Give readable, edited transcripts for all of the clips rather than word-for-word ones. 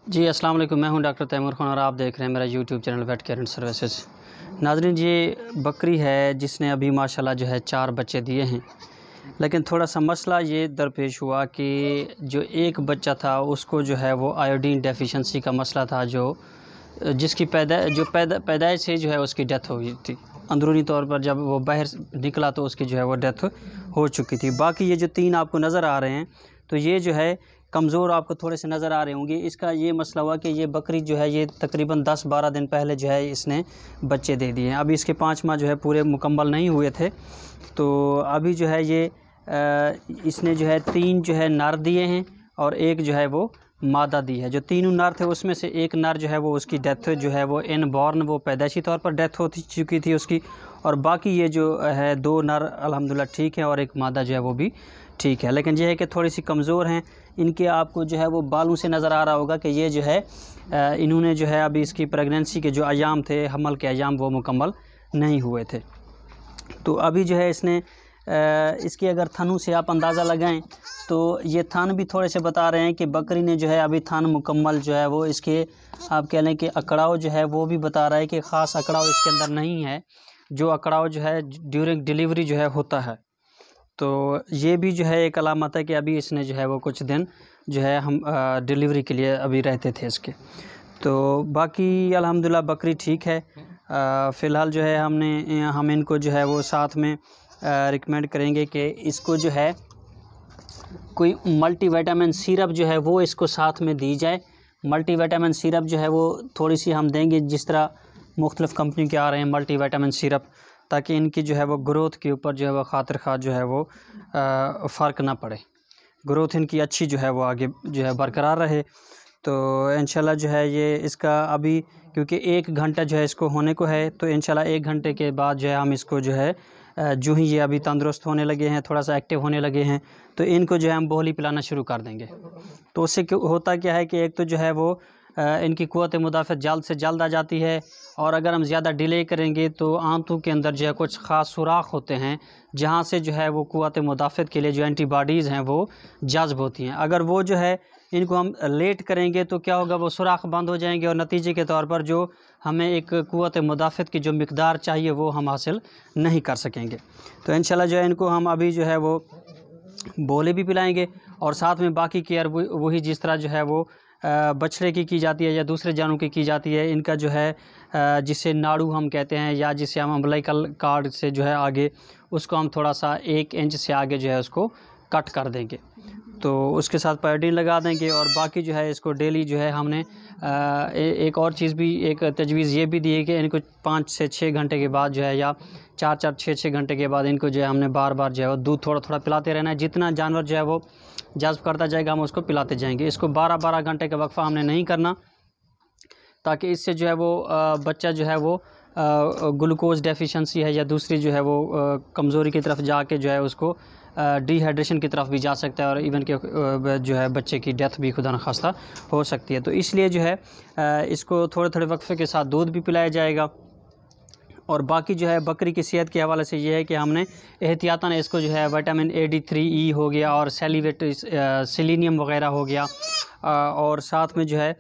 जी अस्सलाम वालेकुम, मैं हूं डॉक्टर तैमूर खान और आप देख रहे हैं मेरा YouTube channel vet care and services. नाज़रीन, ये बकरी है जिसने अभी माशाल्लाह जो है 4 बच्चे दिए हैं, लेकिन थोड़ा सा मसला ये दरपेश हुआ कि जो एक बच्चा था उसको जो है वो आयोडीन डेफिशिएंसी का मसला था, जिसकी पैदाइश से जो है उसकी डेथ हो गई थी। अंदरूनी तौर पर जब वो बाहर निकला तो उसकी जो है वो डेथ हो चुकी थी। बाकी ये जो 3 आपको नज़र आ रहे हैं तो ये जो है कमज़ोर आपको थोड़े से नज़र आ रहे होंगे। इसका ये मसला हुआ कि ये बकरी जो है ये तकरीबन 10-12 दिन पहले जो है इसने बच्चे दे दिए हैं। अभी इसके 5 माह जो है पूरे मुकम्मल नहीं हुए थे, तो अभी जो है ये इसने जो है 3 जो है नर दिए हैं और 1 जो है वो मादा दी है। जो 3 नर थे उसमें से 1 नर जो है वो उसकी डेथ जो है वो इनबॉर्न वो पैदाइशी तौर पर डेथ हो चुकी थी उसकी, और बाकी ये जो है 2 नर अल्हम्दुलिल्लाह ठीक है और 1 मादा जो है वो भी ठीक है। लेकिन यह है कि थोड़ी सी कमज़ोर हैं। इनके आपको जो है वो बालों से नज़र आ रहा होगा कि ये जो है इन्होंने जो है अभी इसकी प्रेगनेंसी के जो अयाम थे, हमल के अयाम, वो मुकम्मल नहीं हुए थे। तो अभी जो है इसने इसके अगर थनों से आप अंदाज़ा लगाएं तो ये थन भी थोड़े से बता रहे हैं कि बकरी ने जो है अभी थन मुकम्मल जो है वो इसके, आप कह लें कि अकड़ाव जो है वो भी बता रहा है कि ख़ास अकड़ाव इसके अंदर नहीं है, जो अकड़ाव जो है ड्यूरिंग डिलीवरी जो है होता है। तो ये भी जो है एक अलामत है कि अभी इसने जो है वो कुछ दिन जो है हम डिलीवरी के लिए अभी रहते थे इसके। तो बाकी अल्हम्दुलिल्लाह बकरी ठीक है। फ़िलहाल जो है हम इनको जो है वो साथ में रिकमेंड करेंगे कि इसको जो है कोई मल्टीविटामिन सिरप जो है वो इसको साथ में दी जाए। मल्टीविटामिन सिरप जो है वो थोड़ी सी हम देंगे, जिस तरह मुख्तलिफ़ कंपनी के आ रहे हैं मल्टीविटामिन सिरप, ताकि इनकी जो है वो ग्रोथ के ऊपर जो है वो खातिर खा जो है वो फ़र्क ना पड़े, ग्रोथ इनकी अच्छी जो है वो आगे जो है बरकरार रहे। तो इंशाल्लाह जो है ये इसका अभी, क्योंकि 1 घंटा जो है इसको होने को है, तो इंशाल्लाह 1 घंटे के बाद जो है हम इसको जो है जो ही ये अभी तंदुरुस्त होने लगे हैं, थोड़ा सा एक्टिव होने लगे हैं, तो इनको जो है हम बोहली पिलाना शुरू कर देंगे। तो उससे होता क्या है कि एक तो जो है वो इनकी क़ुव्वत मुदाफ़त जल्द से जल्द आ जाती है, और अगर हम ज़्यादा डिले करेंगे तो आंतों के अंदर जो है कुछ ख़ास सुराख होते हैं जहाँ से जो है वो क़ुव्वत मुदाफ़त के लिए जो एंटीबॉडीज़ हैं वो जज़्ब होती हैं। अगर वो जो है इनको हम लेट करेंगे तो क्या होगा, वो सुराख बंद हो जाएंगे और नतीजे के तौर पर जो हमें एक क़ुव्वत मुदाफ़त की जो मिक़दार चाहिए वो हम हासिल नहीं कर सकेंगे। तो इंशाल्लाह जो है इनको हम अभी जो है वो बोले भी पिलाएंगे, और साथ में बाकी केयर वही जिस तरह जो है वो बछड़े की जाती है या दूसरे जानवरों की जाती है। इनका जो है जिसे नाड़ू हम कहते हैं, या जिसे हम अम्बिलिकल कार्ड से जो है आगे, उसको हम थोड़ा सा 1 इंच से आगे जो है उसको कट कर देंगे, तो उसके साथ पायोडीन लगा देंगे। और बाकी जो है इसको डेली जो है हमने एक और चीज़ भी, एक तजवीज़ ये भी दी है कि इनको 5 से 6 घंटे के बाद जो है, या 4-4 6-6 घंटे के बाद इनको जो है हमने बार बार जो है वो दूध थोड़ा पिलाते रहना है। जितना जानवर जो है वो जज़्ब करता जाएगा हम उसको पिलाते जाएंगे। इसको 12-12 घंटे का वक्फ़ा हमने नहीं करना, ताकि इससे जो है वो बच्चा जो है वो ग्लूकोज़ डेफिशिएंसी है या दूसरी जो है वो कमज़ोरी की तरफ जाके जो है उसको डिहाइड्रेशन की तरफ भी जा सकता है, और इवन के जो है बच्चे की डेथ भी खुदा न खास्ता हो सकती है। तो इसलिए जो है इसको थोड़े वक्फ़े के साथ दूध भी पिलाया जाएगा। और बाकी जो है बकरी की सेहत के हवाले से ये है कि हमने एहतियातन इसको जो है विटामिन A-D3E हो गया, और सेलेनियम वग़ैरह हो गया, और साथ में जो है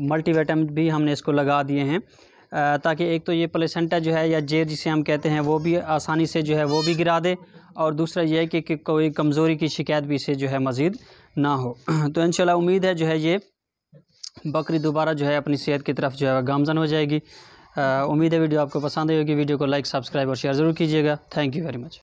मल्टीविटामिन भी हमने इसको लगा दिए हैं, ताकि एक तो ये प्लेसेंटा जो है या जेर जिसे हम कहते हैं वो भी आसानी से जो है वो भी गिरा दे, और दूसरा ये है कि कोई कमज़ोरी की शिकायत भी इसे जो है मज़ीद ना हो। तो इंशाल्लाह उम्मीद है जो है ये बकरी दोबारा जो है अपनी सेहत की तरफ जो है गामज़न हो जाएगी। उम्मीद है वीडियो आपको पसंद आई होगी। वीडियो को लाइक, सब्सक्राइब और शेयर ज़रूर कीजिएगा। Thank you very much.